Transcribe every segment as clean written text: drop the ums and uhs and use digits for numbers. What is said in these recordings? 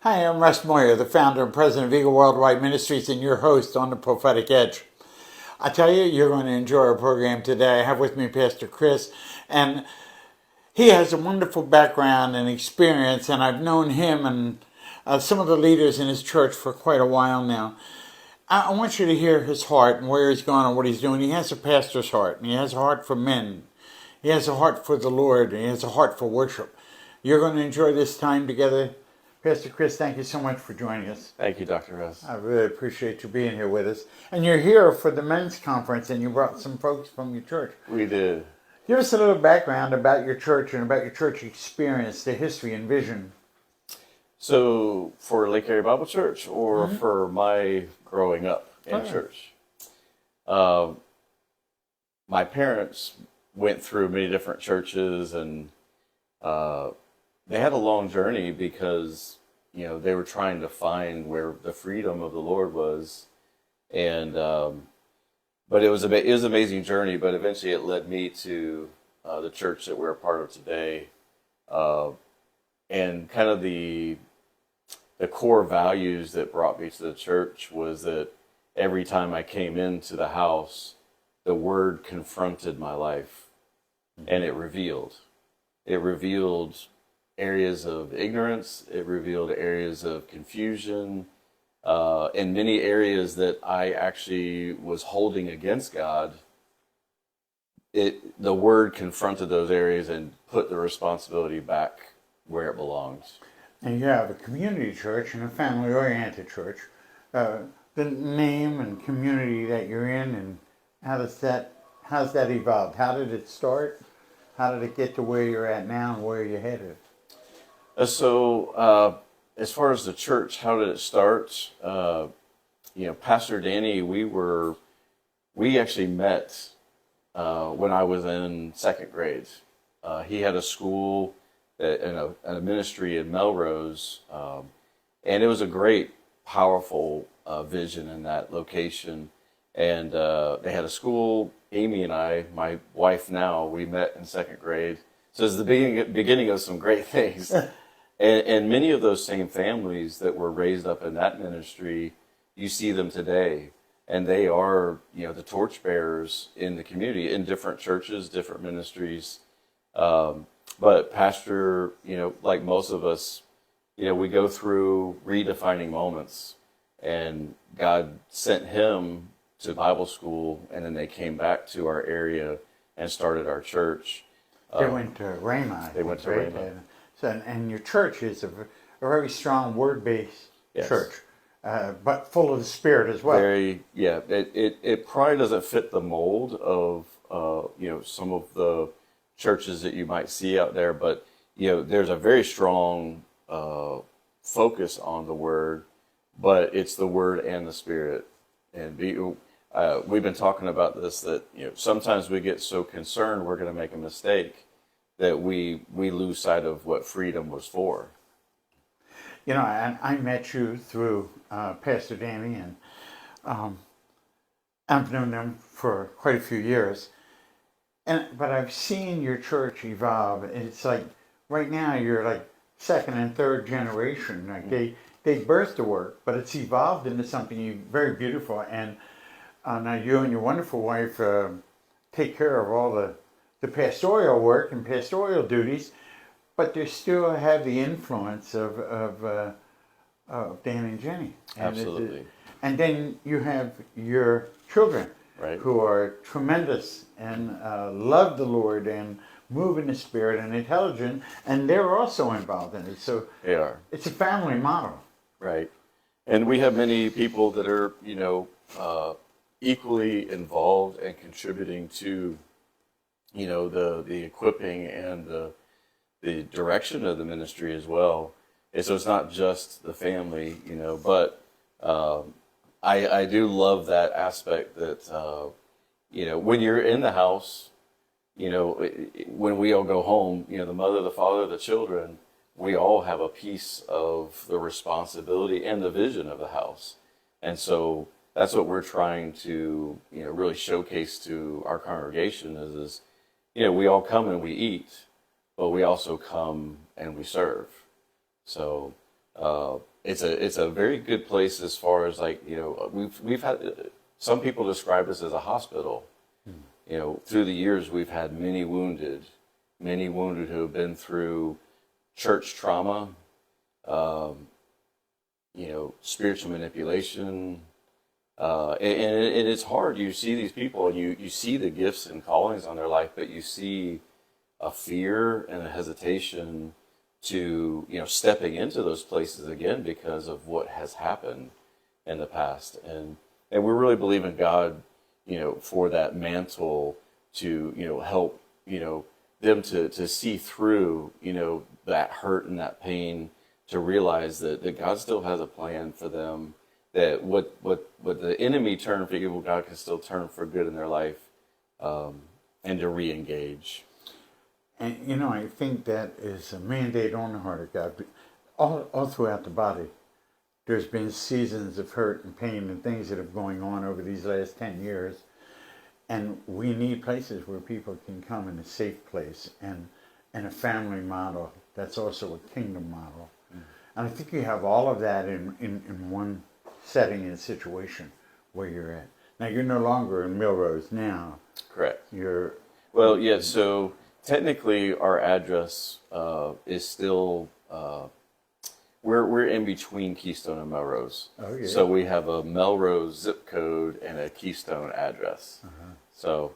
Hi, I'm Russ Moyer, the founder and president of Eagle Worldwide Ministries and your host on the Prophetic Edge. I tell you, you're going to enjoy our program today. I have with me Pastor Chris, and he has a wonderful background and experience, and I've known him and some of the leaders in his church for quite a while now. I want you to hear his heart and where he's going and what he's doing. He has a pastor's heart, and he has a heart for men. He has a heart for the Lord, and he has a heart for worship. You're going to enjoy this time together. Pastor Chris, thank you so much for joining us. Thank you, Dr. Russ. I really appreciate you being here with us. And you're here for the men's conference, and you brought some folks from your church. We did. Give us a little background about your church and about your church experience, the history and vision. So, for Lake Area Bible Church, or for my growing up in church? My parents went through many different churches, and they had a long journey because, they were trying to find where the freedom of the Lord was. And, but it was an amazing journey, but eventually it led me to the church that we're a part of today. And kind of the core values that brought me to the church was that every time I came into the house, the Word confronted my life, and it revealed. It revealed areas of ignorance. It revealed areas of confusion, and many areas that I actually was holding against God. The Word confronted those areas and put the responsibility back where it belongs. And you have a community church and a family-oriented church. The name and community that you're in, and how's that evolved? How did it start? How did it get to where you're at now and where you're headed? So, as far as the church, how did it start? Pastor Danny, we actually met when I was in second grade. He had a school and a ministry in Melrose, and it was a great, powerful vision in that location. And they had a school. Amy and I, my wife now, we met in second grade. So it's the beginning of some great things. And many of those same families that were raised up in that ministry, you see them today. And they are, the torchbearers in the community, in different churches, different ministries. But Pastor, like most of us, we go through redefining moments. And God sent him to Bible school, and then they came back to our area and started our church. They went to Rhema. They went to Rhema. And your church is a very strong word-based church, but full of the Spirit as well. It probably doesn't fit the mold of some of the churches that you might see out there, but there's a very strong focus on the Word, but it's the Word and the Spirit. And we've been talking about this, that sometimes we get so concerned we're going to make a mistake that we lose sight of what freedom was for. And I met you through Pastor Danny, and I've known them for quite a few years. But I've seen your church evolve. It's like right now you're like second and third generation. Like they birthed the work, but it's evolved into something very beautiful. And now you and your wonderful wife take care of all the pastoral work and pastoral duties, but they still have the influence of Dan and Jenny. Absolutely. And then you have your children, right, who are tremendous and love the Lord and move in the Spirit and intelligent, and they're also involved in it. So they are. It's a family model. Right. And we have many people that are, equally involved and contributing to, the equipping and the direction of the ministry as well. And so it's not just the family, but I do love that aspect that, when you're in the house, when we all go home, the mother, the father, the children, we all have a piece of the responsibility and the vision of the house. And so that's what we're trying to, really showcase to our congregation is, we all come and we eat, but we also come and we serve. So It's a very good place as far as like, we've had some people describe us as a hospital. Through the years we've had many wounded who have been through church trauma, spiritual manipulation, and it's hard. You see these people, and you see the gifts and callings on their life, but you see a fear and a hesitation to stepping into those places again because of what has happened in the past, and we're really believing God, for that mantle to help them to see through that hurt and that pain, to realize that God still has a plan for them, that what the enemy turned for evil, God can still turn for good in their life, and to re-engage. And I think that is a mandate on the heart of God. All throughout the body, there's been seasons of hurt and pain and things that have going on over these last 10 years. And we need places where people can come in a safe place and a family model that's also a kingdom model. And I think you have all of that in one setting and situation where you're at. Now, you're no longer in Melrose now. Correct. Well, yeah, so technically our address is still, we're in between Keystone and Melrose. Oh, yeah. So we have a Melrose zip code and a Keystone address. So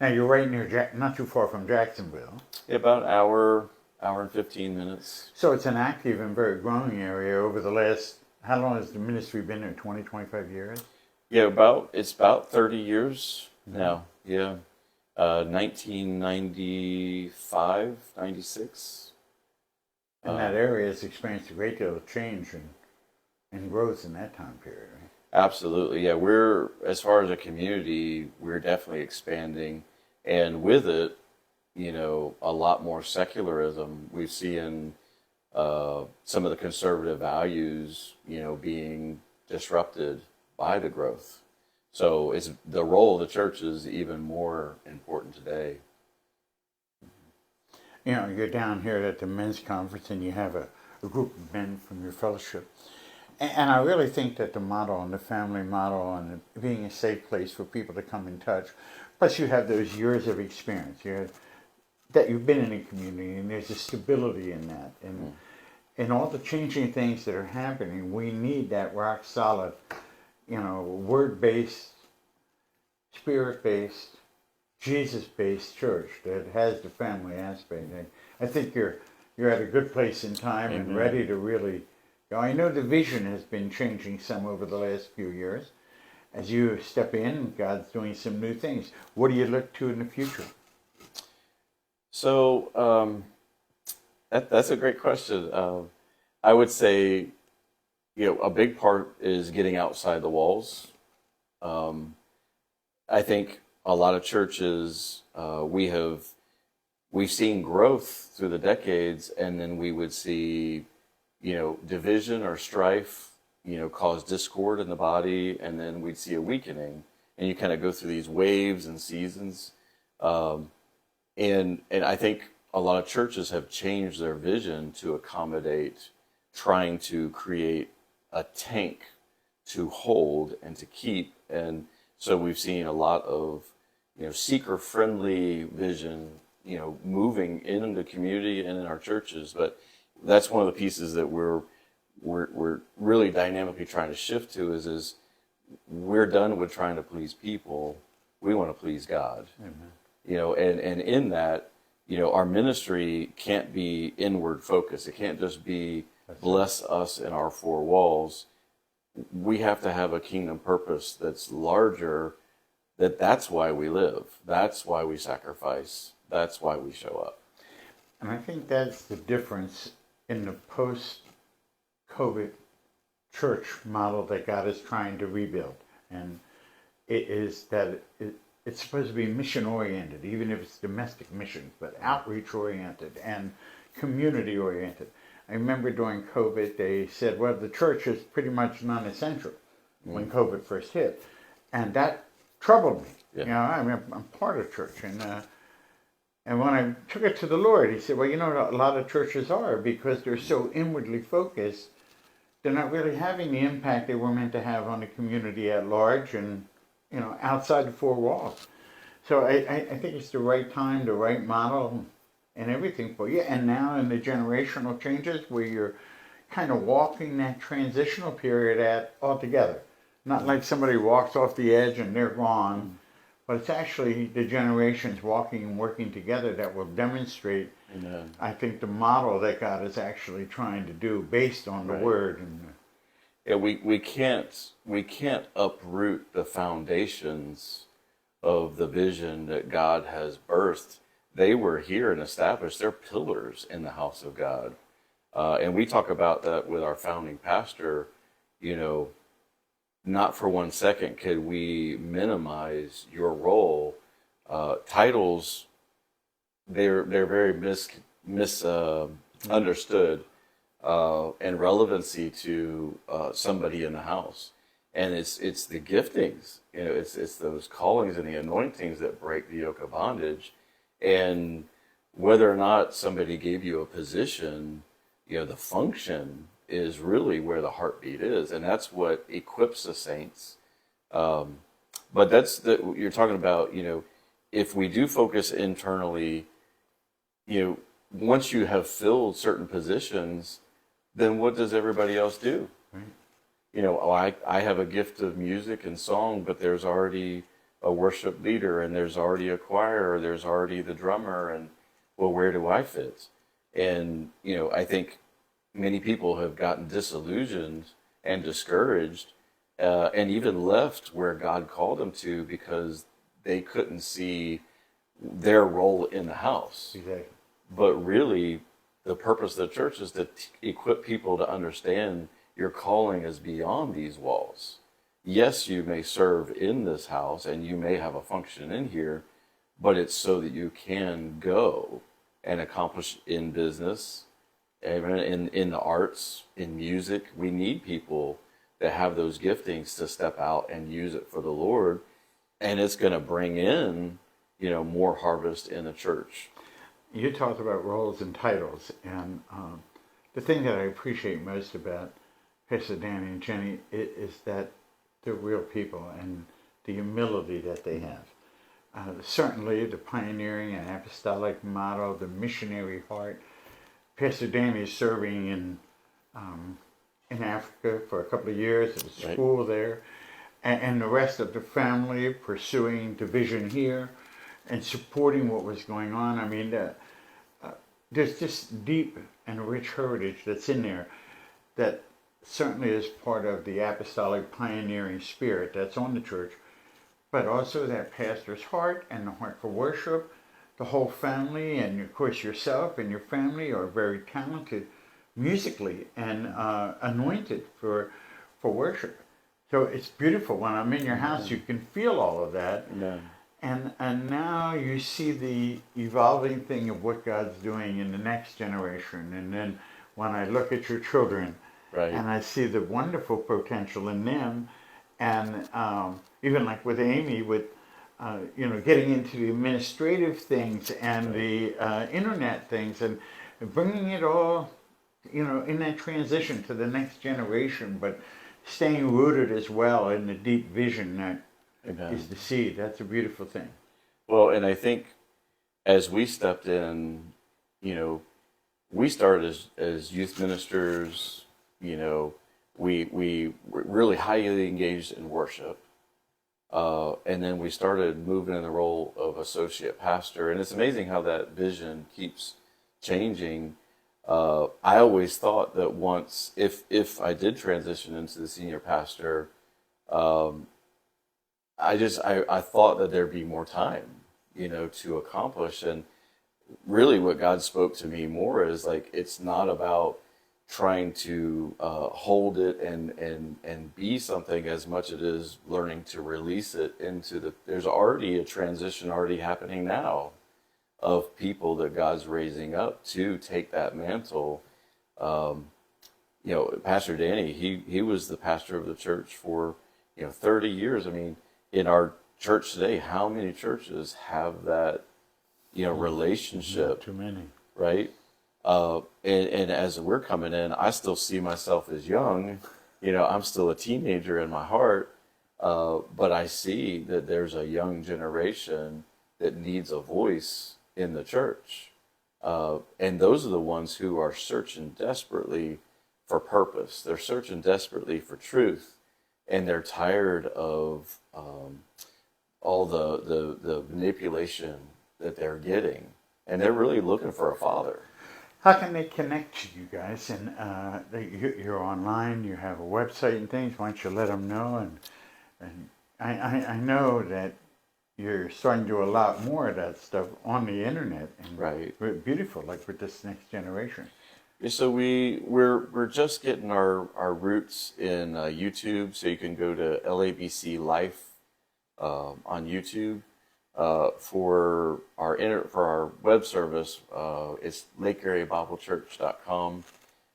now you're right near, not too far from Jacksonville. about an hour and 15 minutes. So it's an active and very growing area over the last, how long has the ministry been there, 20, 25 years? Yeah, it's about 30 years now. Yeah. 1995, 96. And that area has experienced a great deal of change and growth in that time period, right? Absolutely. Yeah, as far as a community, we're definitely expanding. And with it, a lot more secularism. We see in some of the conservative values, being disrupted by the growth. So it's the role of the church is even more important today. You're down here at the men's conference and you have a group of men from your fellowship. And I really think that the model and the family model and being a safe place for people to come in touch, plus you have those years of experience that you've been in a community, and there's a stability in that. And all the changing things that are happening, we need that rock solid, word-based, spirit-based, Jesus-based church that has the family aspect. I think you're at a good place in time and ready to really go. I know the vision has been changing some over the last few years. As you step in, God's doing some new things. What do you look to in the future? So that's a great question. I would say, a big part is getting outside the walls. I think a lot of churches, we've seen growth through the decades, and then we would see, division or strife, cause discord in the body, and then we'd see a weakening, and you kind of go through these waves and seasons. And I think a lot of churches have changed their vision to accommodate trying to create a tank to hold and to keep. And so we've seen a lot of, seeker-friendly vision, moving in the community and in our churches. But that's one of the pieces that we're really dynamically trying to shift to is we're done with trying to please people. We want to please God. Amen. And in that, our ministry can't be inward focused. It can't just be bless us in our four walls. We have to have a kingdom purpose that's larger, that's why we live. That's why we sacrifice. That's why we show up. And I think that's the difference in the post-COVID church model that God is trying to rebuild. And it is that it's supposed to be mission-oriented, even if it's domestic missions, but outreach-oriented and community-oriented. I remember during COVID, they said, well, the church is pretty much non-essential when COVID first hit. And that troubled me. Yeah. I'm part of church. And when I took it to the Lord, he said, well, a lot of churches are because they're so inwardly focused they're not really having the impact they were meant to have on the community at large and, outside the four walls. So I think it's the right time, the right model, and everything for you. And now in the generational changes where you're kind of walking that transitional period at altogether. Not like somebody walks off the edge and they're gone, but it's actually the generations walking and working together that will demonstrate, Amen. I think, the model that God is actually trying to do based on the Right. Word. And Yeah, we can't uproot the foundations of the vision that God has birthed. They were here and established. They're pillars in the house of God. And we talk about that with our founding pastor. Not for 1 second could we minimize your role. Titles, they're very misunderstood, and relevancy to somebody in the house. And it's the giftings, it's those callings and the anointings that break the yoke of bondage. And whether or not somebody gave you a position, the function is really where the heartbeat is, and that's what equips the saints. But you're talking about. If we do focus internally, once you have filled certain positions, then what does everybody else do? right. I have a gift of music and song, but there's already a worship leader, and there's already a choir, or there's already the drummer, and well, where do I fit? And I think many people have gotten disillusioned and discouraged, and even left where God called them to because they couldn't see their role in the house. Exactly. But really, the purpose of the church is to equip people to understand your calling is beyond these walls. Yes, you may serve in this house and you may have a function in here, but it's so that you can go and accomplish in business, in the arts, in music. We need people that have those giftings to step out and use it for the Lord, and it's going to bring in, more harvest in the church. You talked about roles and titles, and the thing that I appreciate most about Pastor Danny and Jenny is that they're real people and the humility that they have. Certainly the pioneering and apostolic model, the missionary heart. Pastor Danny is serving in Africa for a couple of years at a school there, and the rest of the family pursuing the vision here and supporting what was going on. I mean, there's just deep and rich heritage that's in there that certainly is part of the apostolic pioneering spirit that's on the church, but also that pastor's heart and the heart for worship. The whole family, and of course yourself and your family, are very talented musically and anointed for worship. So it's beautiful. When I'm in your house, you can feel all of that. Amen. And now you see the evolving thing of what God's doing in the next generation. And then when I look at your children, Right. and I see the wonderful potential in them, and even like with Amy, with getting into the administrative things and the internet things, and bringing it all, in that transition to the next generation, but staying rooted as well in the deep vision that Amen. is the seed. That's a beautiful thing. Well, and I think as we stepped in, we started as youth ministers. We were really highly engaged in worship. And then we started moving in the role of associate pastor. And it's amazing how that vision keeps changing. I always thought that once, if I did transition into the senior pastor, I thought that there'd be more time, to accomplish. And really what God spoke to me more is like, it's not about trying to hold it and be something as much as it is learning to release it into there's already a transition already happening now of people that God's raising up to take that mantle. Pastor Danny, he was the pastor of the church for 30 years. I mean, in our church today, how many churches have that relationship? Too many. Right? And as we're coming in, I still see myself as young. I'm still a teenager in my heart, but I see that there's a young generation that needs a voice in the church. And those are the ones who are searching desperately for purpose. They're searching desperately for truth, and they're tired of all the manipulation that they're getting, and they're really looking for a father. How can they connect to you guys? And you're online, you have a website and things. Why don't you let them know? And I know that you're starting to do a lot more of that stuff on the internet, and Right. beautiful, like with this next generation. Yeah, so we're just getting our roots in YouTube. So you can go to LABC Life on YouTube. For our web service, it's lakeareabiblechurch.com,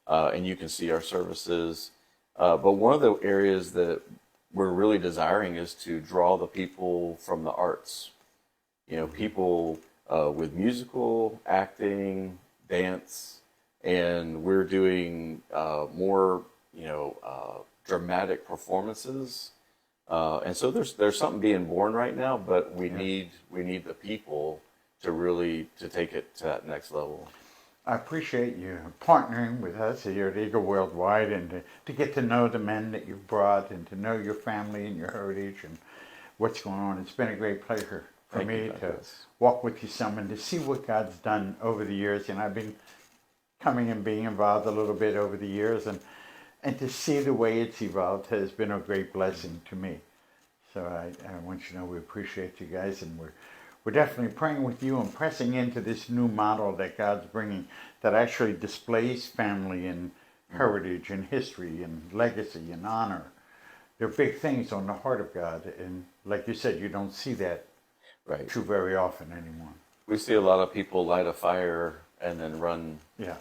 and you can see our services. But one of the areas that we're really desiring is to draw the people from the arts. People with musical, acting, dance, and we're doing more, dramatic performances. And so there's something being born right now, but we need the people to take it to that next level. I appreciate you partnering with us here at Eagle Worldwide, and to get to know the men that you've brought, and to know your family and your heritage and what's going on. It's been a great pleasure for me to walk with you some and to see what God's done over the years. And I've been coming and being involved a little bit over the years, and to see the way it's evolved has been a great blessing to me. So I want you to know we appreciate you guys, and we're definitely praying with you and pressing into this new model that God's bringing, that actually displays family and heritage and history and legacy and honor. They're big things on the heart of God, and like you said, you don't see that too very often anymore. We see a lot of people light a fire and then run. Yeah.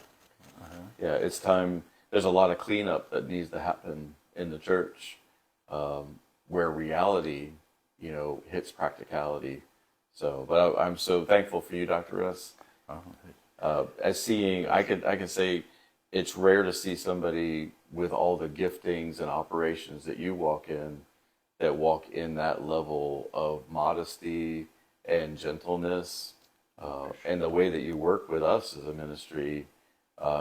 Yeah, it's time. There's a lot of cleanup that needs to happen in the church, where reality, hits practicality. So, but I'm so thankful for you, Dr. Russ. As seeing, I can say, it's rare to see somebody with all the giftings and operations that you walk in, that walk in that level of modesty and gentleness, and the way that you work with us as a ministry.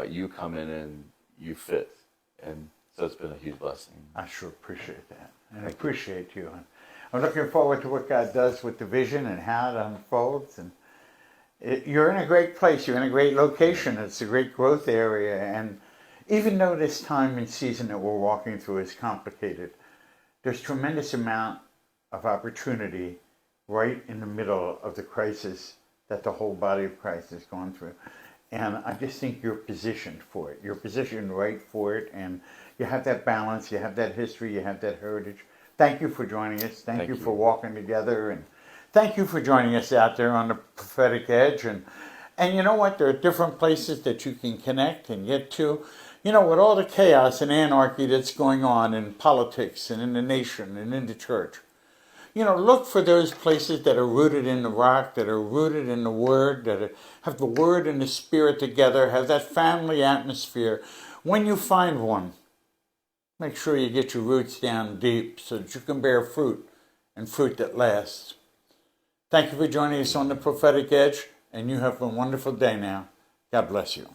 You come in and you fit, and so it's been a huge blessing. I sure appreciate that, and I appreciate you. I'm looking forward to what God does with the vision and how it unfolds. And you're in a great place. You're in a great location. It's a great growth area. And even though this time and season that we're walking through is complicated, there's tremendous amount of opportunity right in the middle of the crisis that the whole body of Christ has gone through. And I just think you're positioned for it. You're positioned right for it. And you have that balance. You have that history. You have that heritage. Thank you for joining us. Thank you for walking together. And thank you for joining us out there on the Prophetic Edge. And you know what? There are different places that you can connect and get to. With all the chaos and anarchy that's going on in politics and in the nation and in the church, look for those places that are rooted in the rock, that are rooted in the Word, that have the Word and the Spirit together, have that family atmosphere. When you find one, make sure you get your roots down deep so that you can bear fruit, and fruit that lasts. Thank you for joining us on the Prophetic Edge, and you have a wonderful day now. God bless you.